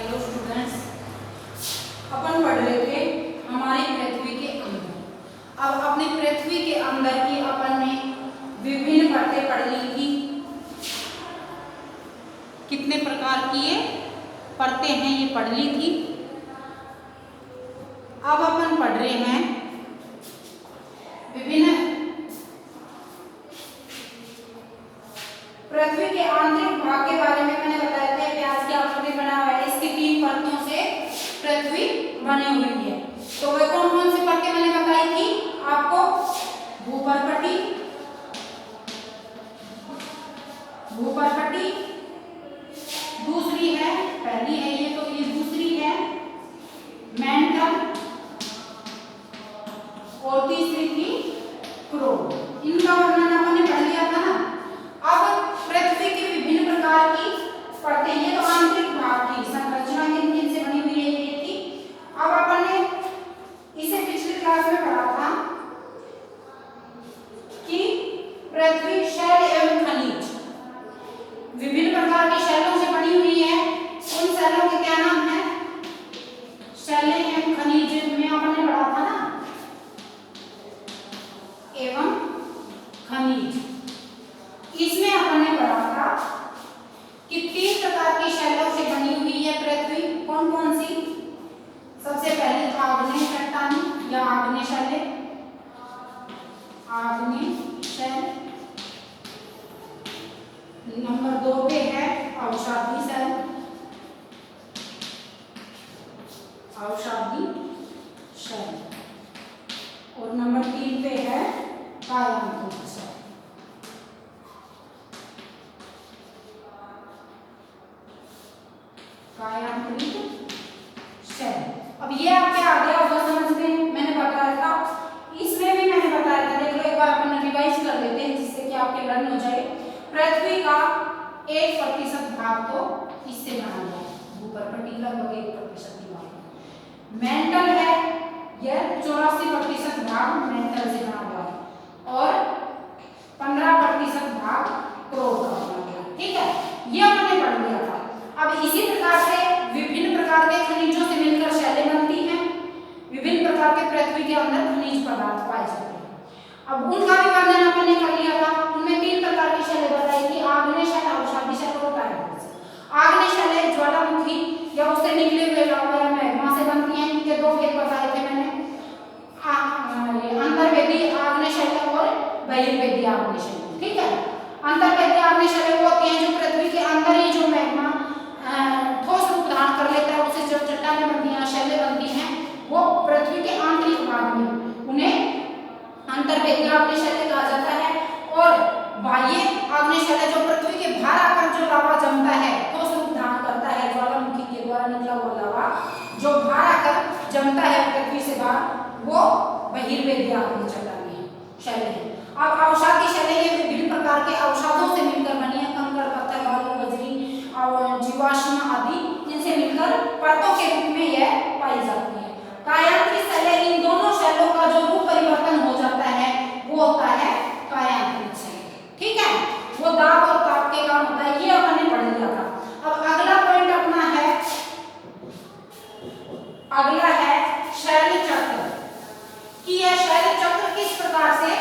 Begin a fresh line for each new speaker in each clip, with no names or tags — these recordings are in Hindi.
हेलो स्टूडेंट्स, अपन पढ़ रहे थे हमारी पृथ्वी के अंदर। अब अपनी पृथ्वी के अंदर की अपन ने विभिन्न परतें पढ़ ली थी। कितने प्रकार की ये परतें हैं ये पढ़ ली थी। अब अपन पढ़ रहे हैं विभिन्न पृथ्वी के आंतरिक भाग के बारे में। मैंने बताया था प्याज की आकृति बना हुआ है, इसकी 3 परतों से पृथ्वी बनी हुई है। तो वे कौन कौन सी परतें मैंने बताई थी आपको? भूपर्पटी, भूपर्पटी दूसरी है, पहली है ये तो ये दूसरी है मेंटल, और तीसरी थी क्रोड। इनका वर्णन अपन ने पढ़ लिया था ना। अब पृथ्वी की विभिन्न प्रकार की परतें, ये तो आंतरिक भाग की संरचना किन किन से बनी हुई है ये थी। अब अपन ने इसे पिछली क्लास में पढ़ा था कि पृथ्वी शैल एवं खनिज विभिन्न प्रकार के शैलों से बनी हुई है। उन शैलों के क्या नाम है? शैलें एवं खनिज में अपन ने पढ़ा था ना, एवं खनिज। इसमें अपन ने पढ़ा था कि 3 प्रकार की शैलों से बनी हुई है पृथ्वी। कौन कौन सी? सबसे पहले आग्नेय चट्टानी या आग्नेय शैलें, आग्नेय शैल। नंबर 2 पे है अवसादी शैल, अवसादी शैल। और नंबर 3 पे है कायांतरित शैल। कायांतरित शैल। अब ये आपके आ गया होगा समझ में। मैंने बताया था, इसमें भी मैंने बताया था, देख लो एक बार अपन रिवाइज कर लेते हैं जिससे कि आपके लर्न हो जाए। पृथ्वी का 1% भाग तो इससे बना हुआ है, भूपर्पटी लगभग 1% ही भाग। मेंटल है, यह 84% भाग मेंटल से बना हुआ है, और 15% भाग क्रोड का बना हुआ है। ठीक है, ये हमने पढ़ लिया था। अब इसी प्रकार से विभिन्न प्रकार के खनिजों से मिलकर शैलें बनती हैं। विभिन्न प्रकार के पृथ्वी के अंदर खनिज पदार्थ पाए जाते हैं। अब उनका भी वर्णन अपन ने कर लिया था। उनमें 3 प्रकार की शैलें बताई थी, आग्नेय शैल, अवसादी शैल और कायांतरित शैल। आग्नेय शैलें ज्वालामुखी या उससे निकले हुए लावा या मैग्मा से बनती हैं। इनके 2 भेद बताए थे मैंने, अंतर्वेदी आग्नेय शैलें और बहिर्वेदी आग्नेय शैलें। ठीक है, अंतर्वेदी आग्नेय शैलें वो होती हैं जो पृथ्वी के अंदर ही जो मैग्मा ठोस रूप धारण कर लेता है, उससे जो चट्टानें बनती हैं, शैलें बनती हैं, वो पृथ्वी के आंतरिक भाग में, उन्हें अंतर्वेदी आग्नेय शैलें कहा जाता है। और बाह्य आग्नेय शैलें जो पृथ्वी के बाहर आकर जो लावा जमता है, ठोस रूप धारण करता है, ज्वालामुखी के द्वारा निकला हुआ लावा जो बाहर आकर जमता है पृथ्वी से बाहर, वो बहिर्वेदी आग्नेय शैलें हैं। अब अवसादी शैलें ये विभिन्न प्रकार के अवसादों से मिलकर बनी है, कंकड़, पत्थर, बालू, बजरी और जीवाश्म आदि, इनसे मिलकर परतों के रूप में यह पाई जाती है। कायांतरित शैलें, इन दोनों शैलों का जो रूप परिवर्तन हो जाता है वो होता है कायांतरित शैल। ठीक है, वो दाब और ताप के काम होता है, ये हमने पढ़ लिया था। अब अगला पॉइंट अपना है, अगला है शैल चक्र, कि यह शैल चक्र किस प्रकार से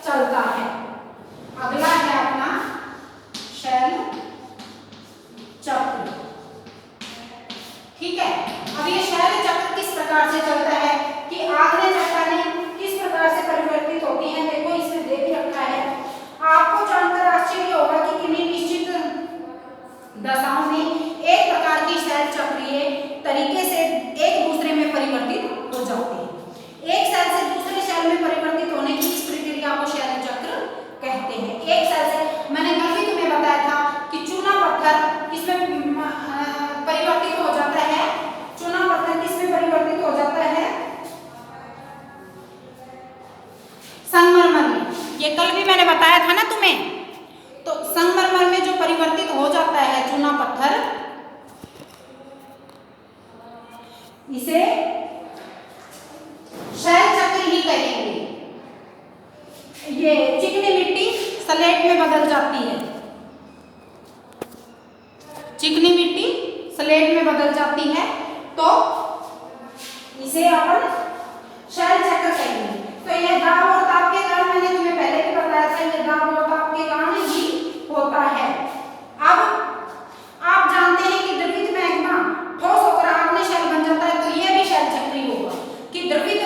चलता है। अगला है अपना शैल चक्र। ठीक है, अब ये शैल चक्र किस प्रकार से चलता है कि आग्नेय चट्टानें किस प्रकार से परिवर्तित होती हैं। देखो इसमें दे भी रखा है, आपको जानकर आश्चर्य होगा कि किन्हीं निश्चित दशाओं में एक प्रकार की शैल चक्रीय तरीके से एक दूसरे में परिवर्तित हो जाते हैं। एक शैल से दूसरे शैल में परिवर्तित होने की इस प्रक्रिया को शैल चक्र कहते हैं। एक शैल से, मैंने कल भी तुम्हें बताया था कि चूना पत्थर किसमें परिवर्तित हो जाता है? चूना पत्थर किसमें परिवर्तित हो जाता है? संगमरमर में। ये कल भी मैंने बताया था ना तुम्हें। तो संगमरमर में जो परिवर्तित हो जाता है चूना पत्थर, इसे शैल चक्र ही कहेंगे। ये चिकनी मिट्टी सलेट में बदल जाती है, चिकनी मिट्टी स्लेट में बदल जाती है तो इसे अपन शेल चक्र कहेंगे। तो ये दाब और ताप के कारण मैंने तुम्हें पहले भी बताया था, ये दाब और ताप के कारण ही होता है। अब आप जानते हैं कि द्रवित मैग्मा ठोस होकर आग्नेय शेल बन जाता है, तो ये भी शेल चक्र ही होगा कि द्रवित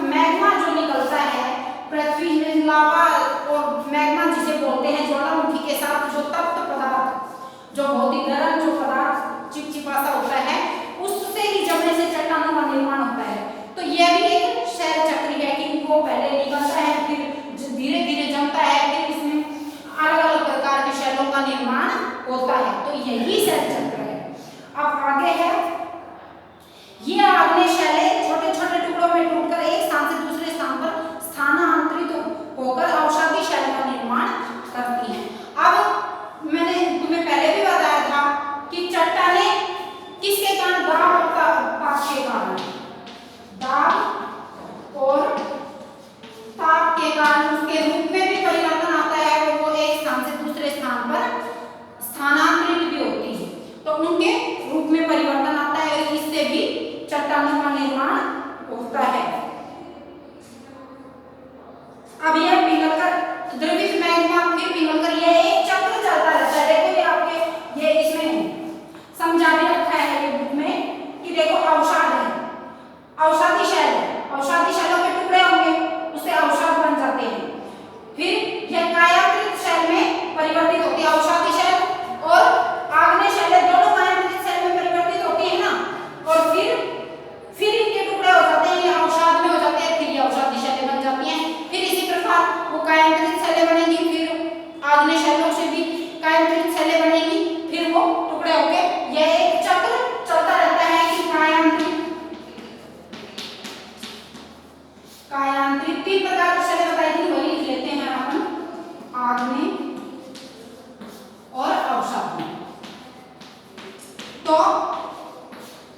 मैग्मा जो निकलता है पृथ्वी में, लावा और मैग्मा जिसे बोलते हैं, ज्वालामुखी के साथ जो तप्त पदार्थ, जो बहुत ही गर्म जो पदार्थ चिपचिपा सा होता है, उससे ही जमने से चट्टानों का निर्माण होता है। तो यह भी एक शेल चक्र है कि वो पहले निकलता है, फिर धीरे धीरे जमता है, फिर इसमें अलग अलग प्रकार के शेलों का निर्माण होता है। तो यही शेल चक्र है। अब आगे है, ये आग्नेय शैलें छोटे छोटे टुकड़ों में टूटकर एक स्थान से दूसरे स्थान पर स्थानांतरित होकर अवसादी शैल का निर्माण करती हैं। अब मैंने तुम्हें पहले भी बताया था कि चट्टानें किसके कारण, दाब और ताप के कारण, दाब और ताप के कारण उसके रूप में भी परिवर्तन आता है और वो एक स्थान से दूसरे स्थान पर स्थानांतरित भी होती है, तो उनके रूप में परिवर्तन आता है और इससे भी चट्टानों का निर्माण होता है। अब यह पिघलकर द्रवित मैग्मा फिर पिघलकर यह एक चक्र चलता रहता है। देखो ये आपके ये इसमें समझा भी रखा है ये बुक में कि देखो अवसाद है, अवसादी शैल है, अवसादी शैलों के टुकड़े होंगे, उससे अवसाद बन जाते हैं। फिर यह कायांतरित शैल में परिवर्तित होती है, अवसादी शैल और आग्नेय शैलें दोनों कायांतरित शैल में परिवर्तित होती है ना, और फिर इनके टुकड़े हो जाते हैं, ये अवसाद में हो जाते हैं, फिर ये अवसादी शैलें बन जाती हैं। फिर इसी प्रकार वो कायांतरित शैलें बनेंगी, फिर आग्नेय शैलों से भी कायांतरित शैलें बनेंगी, फिर वो टुकड़े होके यह एक चक्र चलता रहता है कि कायांतरित तीन प्रकार की शैलें बताई थी, वही लिख लेते हैं अपन, आग्नेय और अवसादी। तो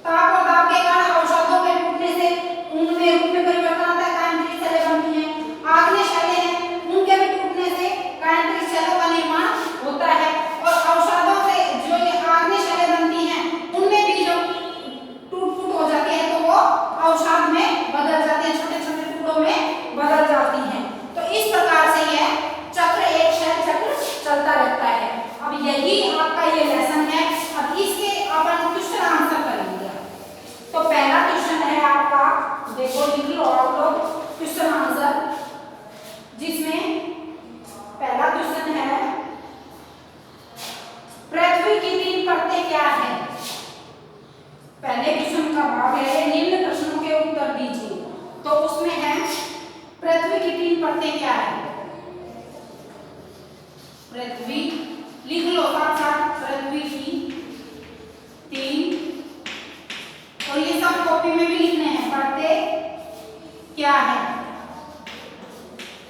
ताप और दाब के कारण अवसादों के टूटने से उनमें रूप में परिवर्तन आता है, कायांतरित शैलें बनती हैं। आग्नेय शैलें हैं, उनके भी टूटने से कायांतरित शैलों का निर्माण होता है, और अवसादों से जो ये आग्नेय शैलें बनती हैं उनमें भी जो टूट फूट हो जाती है तो वो अवसाद में बदल जाते हैं, छोटे छोटे टुकड़ों में बदल जाती हैं। तो इस प्रकार से यह चक्र, एक शेल चक्र चलता रहता है। अब यही आपका ये लेसन है। अब इसके अपन क्वेश्चन आंसर करेंगे। तो पहला क्वेश्चन है आपका, देखो लिख लो आप लोग क्वेश्चन आंसर, जिसमें पहला क्वेश्चन है पृथ्वी की तीन परतें क्या है। पहले क्वेश्चन का भाग है निम्न प्रश्नों के उत्तर दीजिए। तो उसमें है पृथ्वी की तीन परतें क्या है। पृथ्वी लिख लो साथ साथ, पृथ्वी की तीन, और ये सब कॉपी में भी लिखने हैं, परतें क्या है,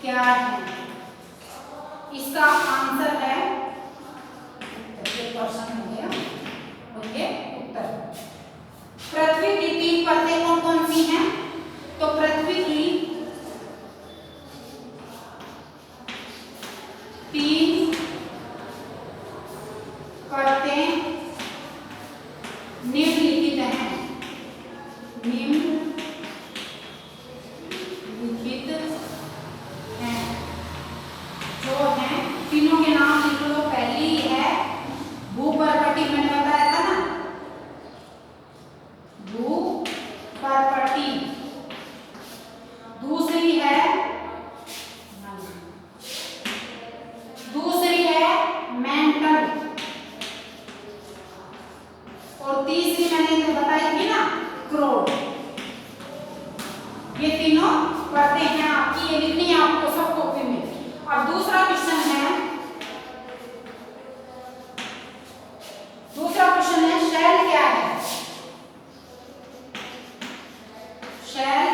क्या है। इसका आंसर है, क्वेश्चन हो गया, ओके, उत्तर। पृथ्वी की तीन परतें कौन कौन सी हैं। तो पृथ्वी की तीन परतें निम्नलिखित हैं, निम्नलिखित हैं, जो हैं तीनों के नाम लिख लो। पहली है भूपर्पटी, मैंने बताया था ना, भूपर्पटी। दूसरी है मेंटल, और तीसरी मैंने बताई थी ना, क्रोड। ये तीनों परतें हैं आपकी, ये लिखनी है आपको सब कॉपी में। अब दूसरा क्वेश्चन है, शेल क्या है। शेल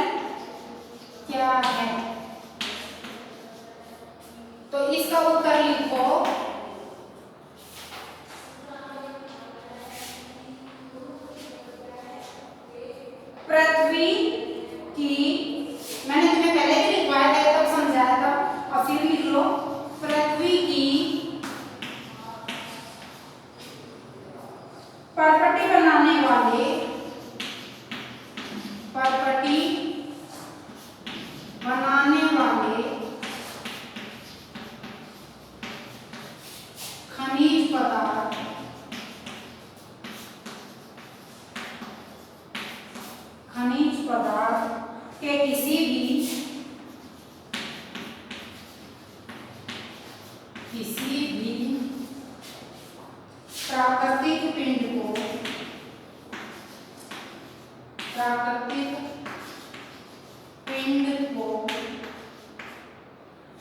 क्या है, तो इसका उत्तर लिखो। पृथ्वी की, मैंने तुम्हें पहले भी लिखवाया था तब समझाया परपटी बनाने वाले खनिज पदार्थ के किसी भी प्राकृतिक पिंड को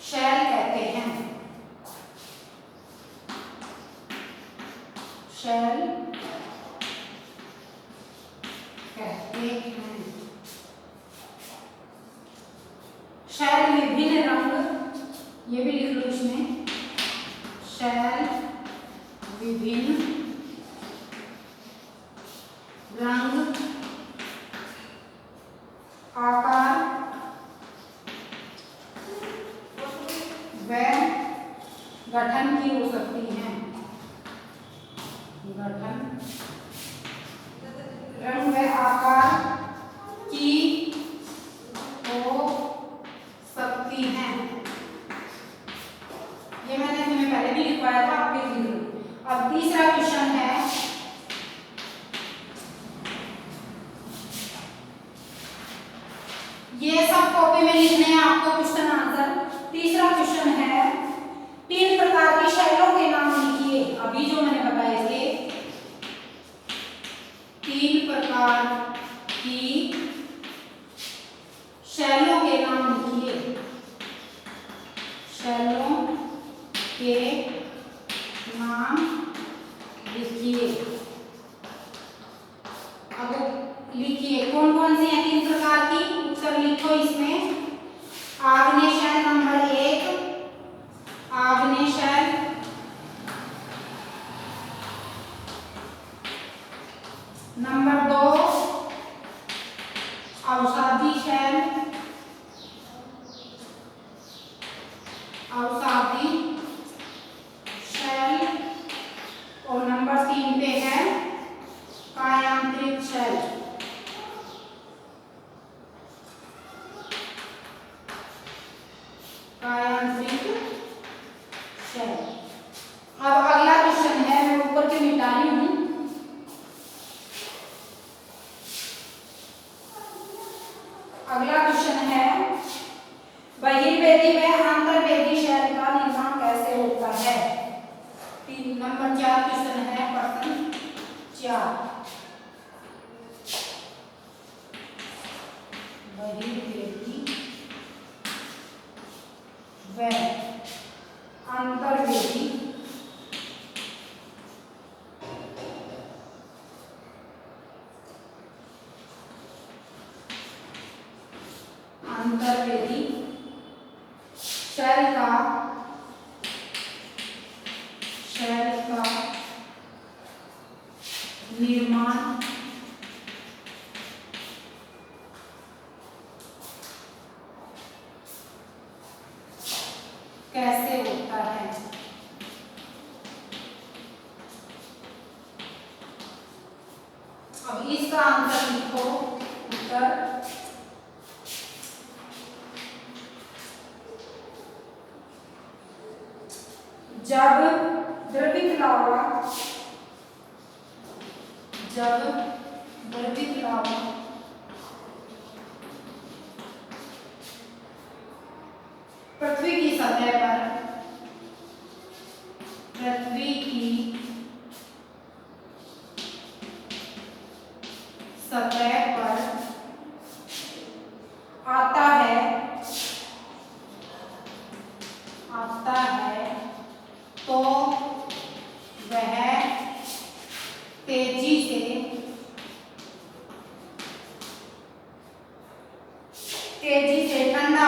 शैल कहते हैं। शैल कहते हैं। शैल विभिन्न रंग, ये भी लिख लो इसमें, शैल विभिन्न रंग, आकार व गठन की हो सकती हैं। गठन, रंग व आकार की हो सकती हैं। ये मैंने तुम्हें पहले भी लिखवाया था, आप भी लिख लो। अब तीसरा क्वेश्चन है, ये सब कॉपी में लिखने हैं आपको क्वेश्चन आंसर। तीसरा क्वेश्चन है, 3 प्रकार की शैलों के नाम लिखिए। अभी जो मैंने बताए थे, 3 प्रकार की शैलों के नाम लिखिए। शैलों के नाम लिखिए। अब लिखिए कौन कौन सी हैं 3 प्रकार की, उत्तर लिखो इसमें। आग्नेय शैल नंबर 1, आग्नेय शैल। नंबर 2, अवसादी शैल। अवसादी शैल। और नंबर 3 पे है कायांतरित शैल। कायांतरित शैल। अब अगला क्वेश्चन है, मैं ऊपर के मिटा रही हूं। अगला क्वेश्चन है, बहिर्वेदी व अंतर्वेदी शैल का निर्माण कैसे होता है। नंबर 4 क्वेश्चन है, प्रश्न 4। बहिर्वेदी व अंतर्वेदी शैल का निर्माण कैसे होता है। अब इसका आंसर लिखो। उत्तर, जब द्रवित लावा पृथ्वी की सतह पर आता है तो वह तेजी से ठंडा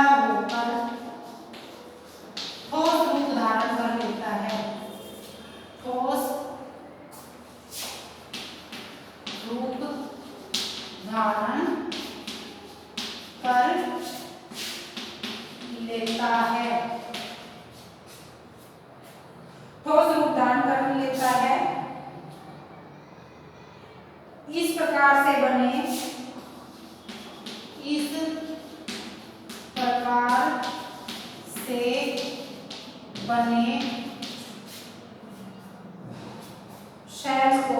होकर ठोस रूप धारण प्रकार से बने, इस प्रकार से बने शेल को,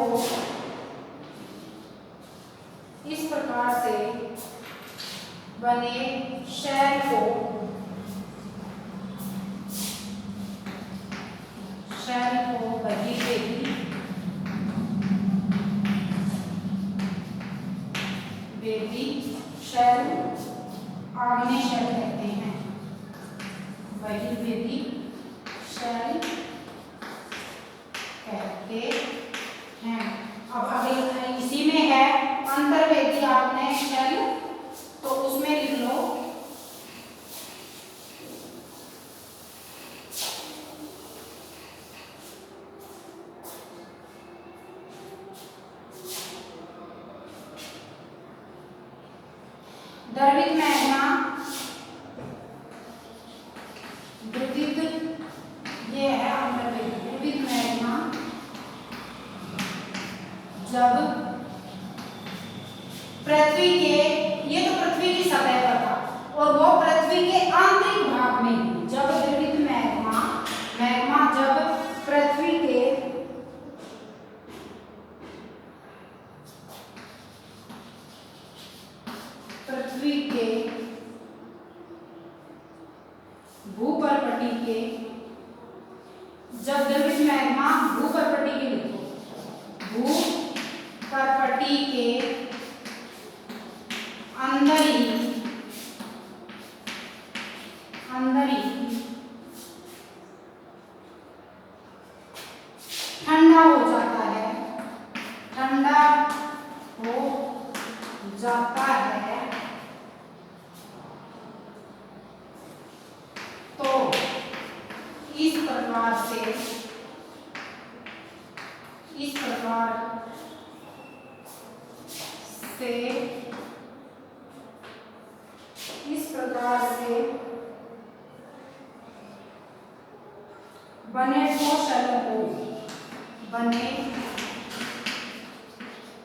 इस प्रकार से बने शेल को बेबी शेल, आग्नेय शेल कहते हैं, वही बेबी शेल कहते हैं। अब अगले इसी में है अंतर्वेदी आग्नेय शेल, तो उसमें लिख लो द्रवित मैग्मा, द्रवित, ये है अंतर्वेदी, द्रवित मैग्मा जब पृथ्वी के, ये तो पृथ्वी की सतह पर था और वो पृथ्वी के आंतरिक भाग में, जब द्रवित मैग्मा जब पृथ्वी के भूपर्पटी के, जब द्रवित मैग्मा भूपर्पटी के, लिखो भूपर्पटी के अंदर ही ठंडा हो जाता है, ठंडा हो जाता है, तो इस प्रकार से बने ठोस शेलों को, बने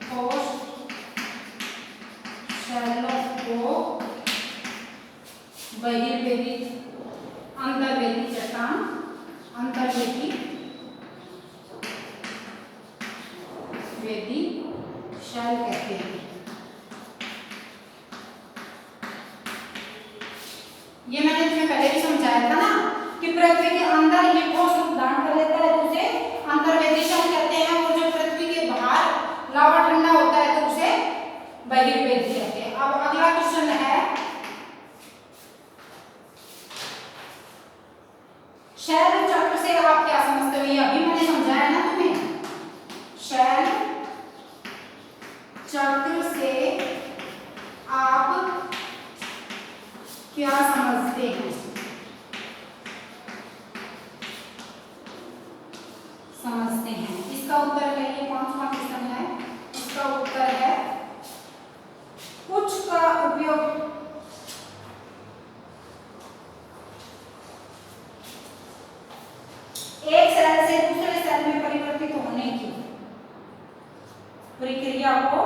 ठोस शेलों को बहिर्वेदी, अंतर्वेदी चट्टान, अंतर्वेदी वेदी शेल कहते हैं। ये मैंने तुम्हें पहले भी समझाया था ना कि पृथ्वी के अंदर ये ठोस रूप धारण कर लेता है तो उसे अंतर्वेदी शेल कहते हैं, और जो पृथ्वी के बाहर लावा ठंडा होता है तो उसे बहिर्वेदी कहते हैं। अब अगला क्वेश्चन है, शेल चक्र से आप क्या समझते हो? ये अभी मैंने समझाया ना तुम्हें। शेल चक्र से आप क्या समझते हैं? समझते हैं, इसका उत्तर है, ये 5वां क्वेश्चन है, इसका उत्तर है कुछ का उपयोग एक सेल से दूसरे सेल में परिवर्तित होने की प्रक्रिया को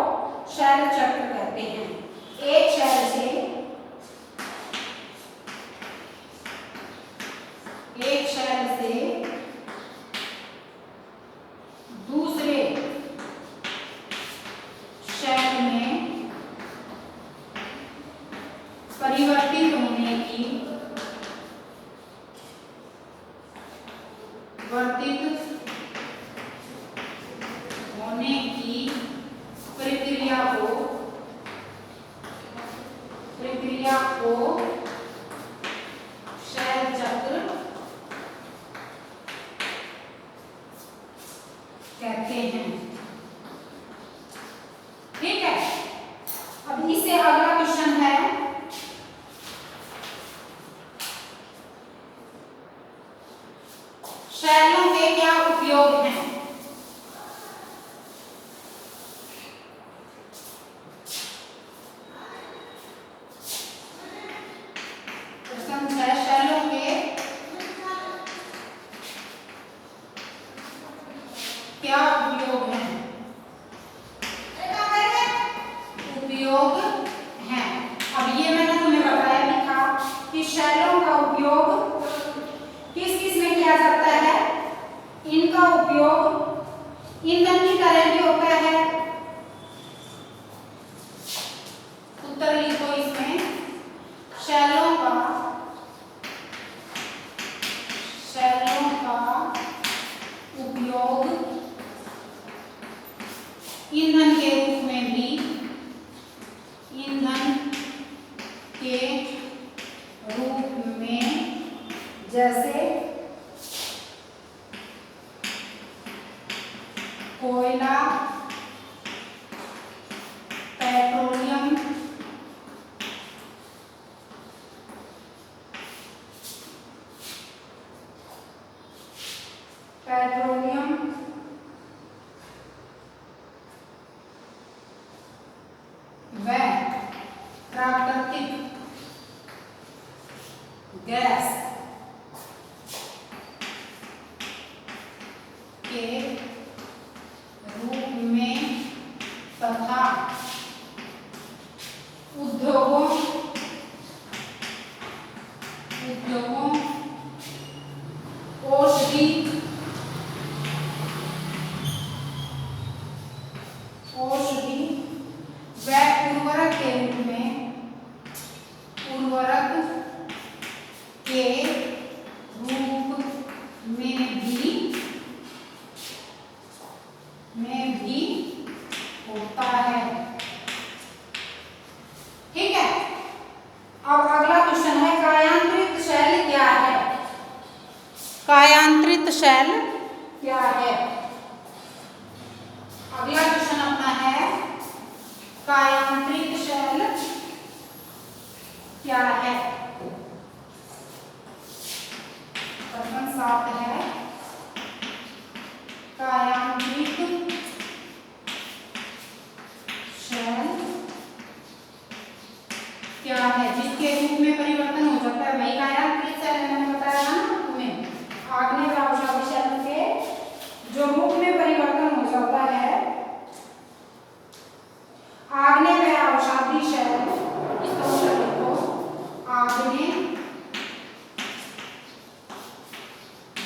शेल चक्र कहते हैं। एक शेल से दूसरे शेल में परिवर्तित होने की प्रक्रिया को शेल चक्र कहते हैं। ठीक है, अब इससे अगला क्वेश्चन है, शेलों के क्या उपयोग हैं? शेलों के क्या उपयोग हैं? किया जाता है, इनका उपयोग ईंधन की तरह भी होता है। उत्तर लिखो इसमें, शैलों का उपयोग ईंधन के रूप में भी, जैसे कोयला, पेट्रोलियम, व प्राकृतिक गैस के रूप में तथा उद्योगों, औषधि व उर्वरक के रूप में, भी होता है। ठीक है, अब अगला क्वेश्चन है, कायांतरित शैल क्या है? कायांतरित शैल क्या है? अगला क्वेश्चन अपना है, कायांतरित शैल क्या है? प्रश्न 7 है, कायांतरित शैल क्या है? जिसके रूप में परिवर्तन हो जाता है वही कायांतरित शैल है। मैंने बताया ना तुम्हें, आग्नेय व अवसादी शैल के जो रूप में परिवर्तन हो जाता है, आग्नेय व अवसादी शैल, इसका उत्तर लिखो, आग्नेय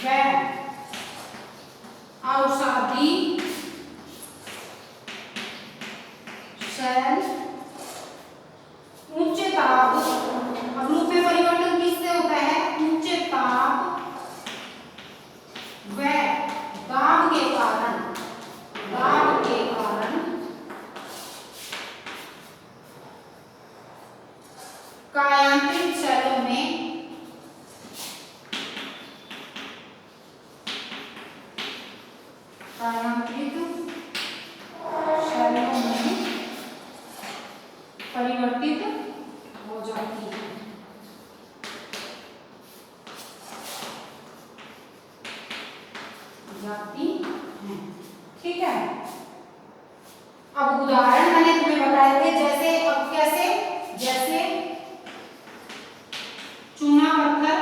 व अवसादी शैल उच्च ताप, अब रूप में परिवर्तन किससे होता है? उच्च ताप व दाब के कारण, कायांतरित शैलों में परिवर्तित हो जाती है। ठीक है, अब उदाहरण मैंने तुम्हें बताए थे, जैसे अब कैसे, जैसे चूना पत्थर,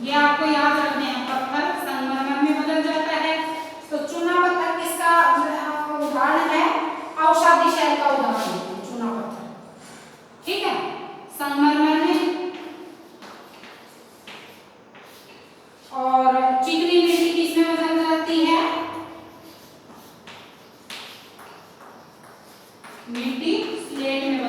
ये आपको याद रखने हैं, पत्थर संगमरमर में बदल जाता है। तो चूना पत्थर किसका उदाहरण है? अवसादी शैल का उदाहरण है चूना पत्थर। ठीक है, संगमरमर में, और चिकनी मिट्टी किसमें बदल जाती है? मिट्टी स्लेट में